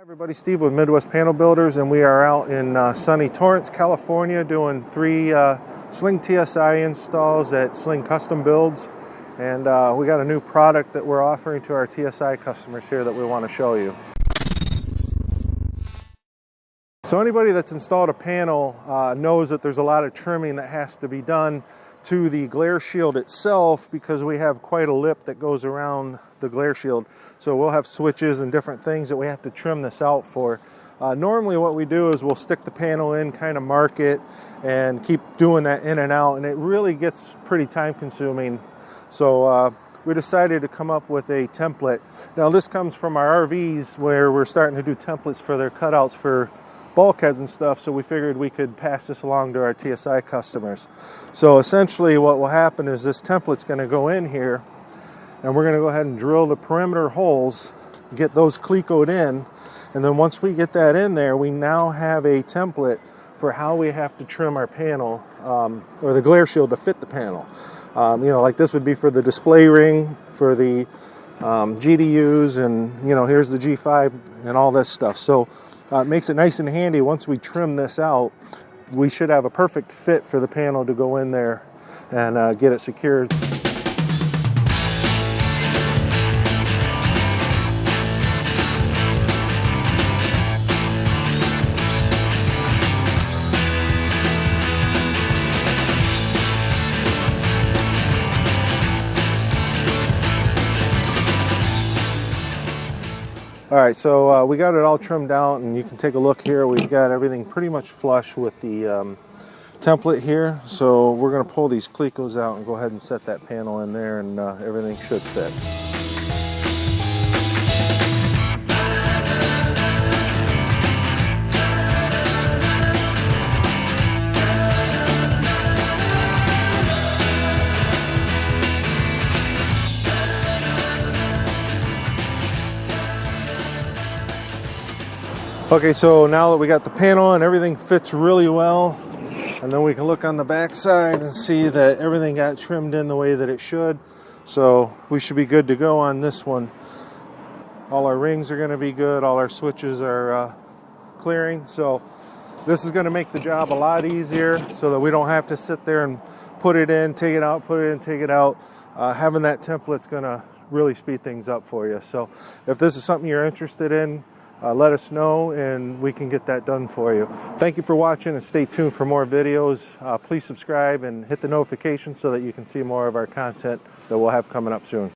Everybody, Steve with Midwest Panel Builders, and we are out in sunny Torrance, California, doing 3 Sling TSI installs at Sling Custom Builds. And we got a new product that we're offering to our TSI customers here that we want to show you. So anybody that's installed a panel knows that there's a lot of trimming that has to be done to the glare shield itself, because we have quite a lip that goes around the glare shield. So we'll have switches and different things that we have to trim this out for. Normally what we do is we'll stick the panel in, kind of mark it, and keep doing that in and out, and it really gets pretty time consuming. So we decided to come up with a template. Now this comes from our RVs, where we're starting to do templates for their cutouts for bulkheads and stuff, so we figured we could pass this along to our TSI customers. So essentially what will happen is this template's going to go in here, and we're going to go ahead and drill the perimeter holes, get those clecoed in, and then once we get that in there, we now have a template for how we have to trim our panel, or the glare shield to fit the panel. You know, like this would be for the display ring, for the GDUs, and you know, here's the G5 and all this stuff. So it makes it nice and handy. Once we trim this out, we should have a perfect fit for the panel to go in there and get it secured. All right, so we got it all trimmed out, and you can take a look here. We've got everything pretty much flush with the template here. So we're going to pull these clecos out and go ahead and set that panel in there, and everything should fit. Okay, so now that we got the panel and everything fits really well, and then we can look on the back side and see that everything got trimmed in the way that it should. So we should be good to go on this one. All our rings are going to be good. All our switches are clearing. So this is going to make the job a lot easier, so that we don't have to sit there and put it in, take it out, put it in, take it out. Having that template's going to really speed things up for you. So if this is something you're interested in, let us know and we can get that done for you. Thank you for watching, and stay tuned for more videos. Please subscribe and hit the notification so that you can see more of our content that we'll have coming up soon.